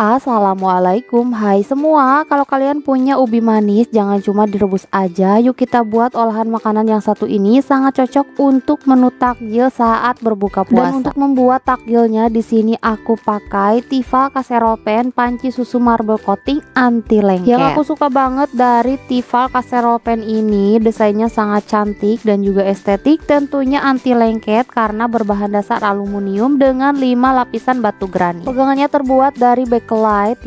Assalamualaikum, hai semua. Kalau kalian punya ubi manis, jangan cuma direbus aja. Yuk kita buat olahan makanan yang satu ini sangat cocok untuk menu takjil saat berbuka puasa. Dan untuk membuat takjilnya di sini aku pakai Tefal Casserole Pan panci susu marble coating anti lengket. Yang aku suka banget dari Tefal Casserole Pan ini, desainnya sangat cantik dan juga estetik. Tentunya anti lengket karena berbahan dasar aluminium dengan 5 lapisan batu granit. Pegangannya terbuat dari backlight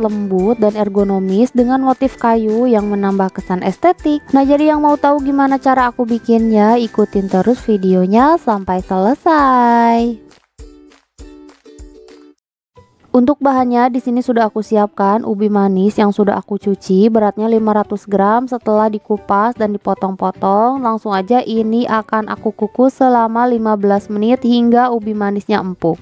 lembut dan ergonomis dengan motif kayu yang menambah kesan estetik. Nah, jadi yang mau tahu gimana cara aku bikinnya, ikutin terus videonya sampai selesai. Untuk bahannya di sini sudah aku siapkan ubi manis yang sudah aku cuci, beratnya 500 gram. Setelah dikupas dan dipotong-potong, langsung aja ini akan aku kukus selama 15 menit hingga ubi manisnya empuk.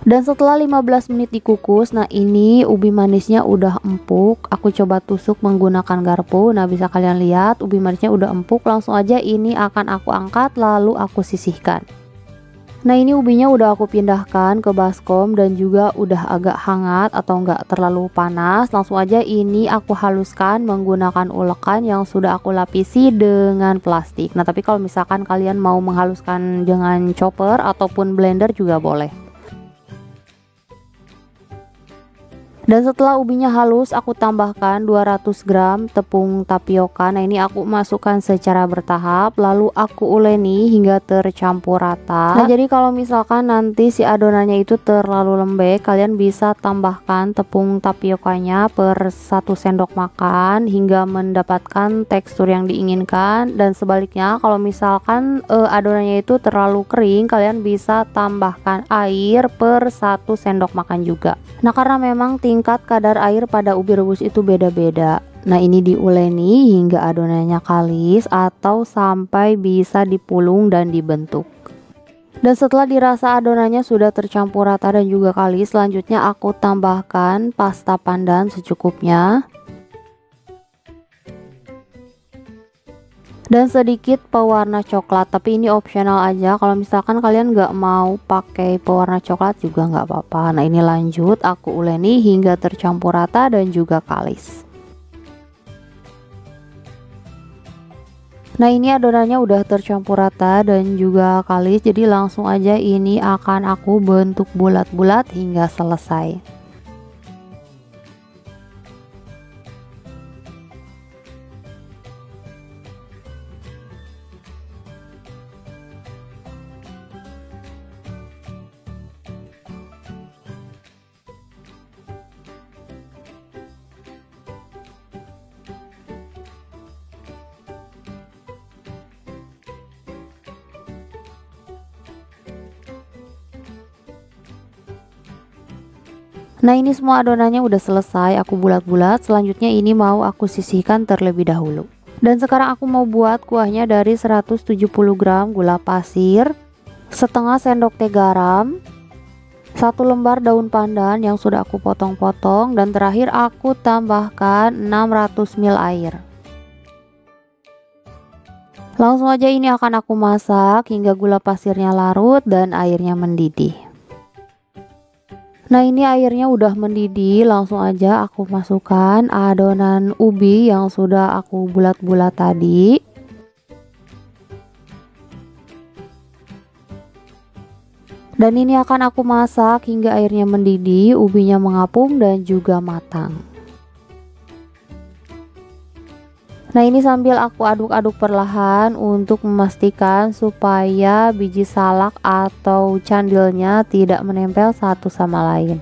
Dan setelah 15 menit dikukus, nah ini ubi manisnya udah empuk. Aku coba tusuk menggunakan garpu. Nah, bisa kalian lihat ubi manisnya udah empuk. Langsung aja ini akan aku angkat lalu aku sisihkan. Nah, ini ubinya udah aku pindahkan ke baskom dan juga udah agak hangat atau enggak terlalu panas. Langsung aja ini aku haluskan menggunakan ulekan yang sudah aku lapisi dengan plastik. Nah, tapi kalau misalkan kalian mau menghaluskan dengan chopper ataupun blender juga boleh. Dan setelah ubinya halus, aku tambahkan 200 gram tepung tapioka. Nah, ini aku masukkan secara bertahap, lalu aku uleni hingga tercampur rata. Nah, jadi kalau misalkan nanti si adonannya itu terlalu lembek, kalian bisa tambahkan tepung tapiokanya per 1 sendok makan hingga mendapatkan tekstur yang diinginkan. Dan sebaliknya, kalau misalkan adonannya itu terlalu kering, kalian bisa tambahkan air per 1 sendok makan juga. Nah, karena memang tingkat kadar air pada ubi rebus itu beda-beda. Nah, ini diuleni hingga adonannya kalis atau sampai bisa dipulung dan dibentuk. Dan setelah dirasa adonannya sudah tercampur rata dan juga kalis, selanjutnya aku tambahkan pasta pandan secukupnya. Dan sedikit pewarna coklat, tapi ini opsional aja. Kalau misalkan kalian nggak mau pakai pewarna coklat juga nggak apa-apa. Nah, ini lanjut aku uleni hingga tercampur rata dan juga kalis. Nah, ini adonannya udah tercampur rata dan juga kalis, jadi langsung aja ini akan aku bentuk bulat-bulat hingga selesai. Nah, ini semua adonannya udah selesai aku bulat-bulat. Selanjutnya ini mau aku sisihkan terlebih dahulu. Dan sekarang aku mau buat kuahnya dari 170 gram gula pasir, setengah sendok teh garam, 1 lembar daun pandan yang sudah aku potong-potong, dan terakhir aku tambahkan 600 ml air. Langsung aja ini akan aku masak hingga gula pasirnya larut dan airnya mendidih. Nah, ini airnya udah mendidih, langsung aja aku masukkan adonan ubi yang sudah aku bulat-bulat tadi. Dan ini akan aku masak hingga airnya mendidih, ubinya mengapung dan juga matang. Nah, ini sambil aku aduk-aduk perlahan untuk memastikan supaya biji salak atau candilnya tidak menempel satu sama lain.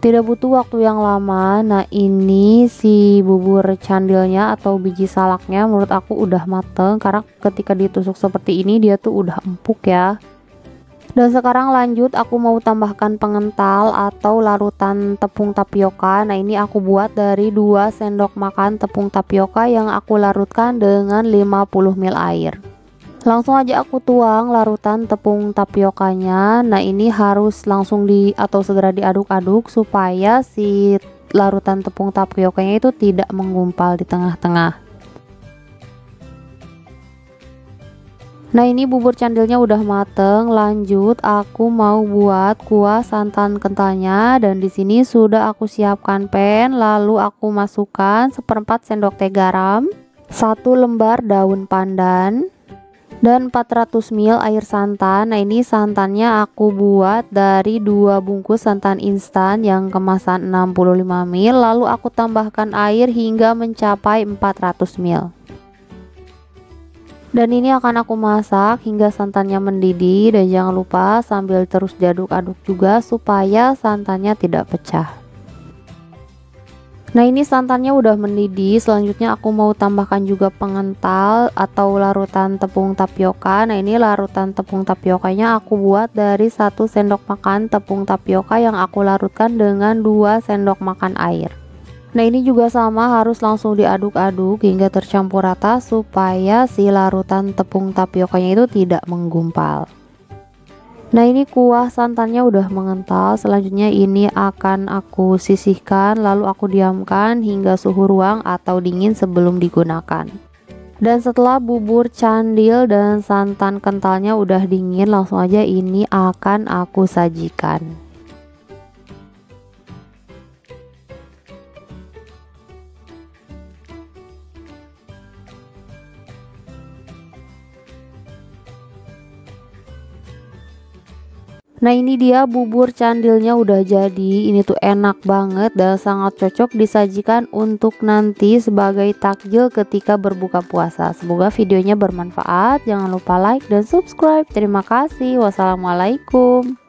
Tidak butuh waktu yang lama. Nah, ini si bubur candilnya atau biji salaknya menurut aku udah mateng, karena ketika ditusuk seperti ini dia tuh udah empuk ya. Dan sekarang lanjut aku mau tambahkan pengental atau larutan tepung tapioka. Nah, ini aku buat dari 2 sendok makan tepung tapioka yang aku larutkan dengan 50 ml air. Langsung aja aku tuang larutan tepung tapiokanya. Nah, ini harus langsung atau segera diaduk-aduk supaya si larutan tepung tapiokanya itu tidak menggumpal di tengah-tengah. Nah, ini bubur candilnya udah mateng. Lanjut aku mau buat kuah santan kentalnya, dan di sini sudah aku siapkan pan, lalu aku masukkan 1/4 sendok teh garam, 1 lembar daun pandan, dan 400 ml air santan. Nah, ini santannya aku buat dari 2 bungkus santan instan yang kemasan 65 ml, lalu aku tambahkan air hingga mencapai 400 ml. Dan ini akan aku masak hingga santannya mendidih, dan jangan lupa sambil terus diaduk-aduk juga supaya santannya tidak pecah. Nah, ini santannya udah mendidih. Selanjutnya aku mau tambahkan juga pengental atau larutan tepung tapioka. Nah, ini larutan tepung tapiokanya aku buat dari 1 sendok makan tepung tapioka yang aku larutkan dengan 2 sendok makan air. Nah, ini juga sama, harus langsung diaduk-aduk hingga tercampur rata supaya si larutan tepung tapiokanya itu tidak menggumpal. Nah, ini kuah santannya udah mengental. Selanjutnya ini akan aku sisihkan, lalu aku diamkan hingga suhu ruang atau dingin sebelum digunakan. Dan setelah bubur candil dan santan kentalnya udah dingin, langsung aja ini akan aku sajikan. Nah, ini dia bubur candilnya udah jadi. Ini tuh enak banget dan sangat cocok disajikan untuk nanti sebagai takjil ketika berbuka puasa. Semoga videonya bermanfaat. Jangan lupa like dan subscribe. Terima kasih. Wassalamualaikum.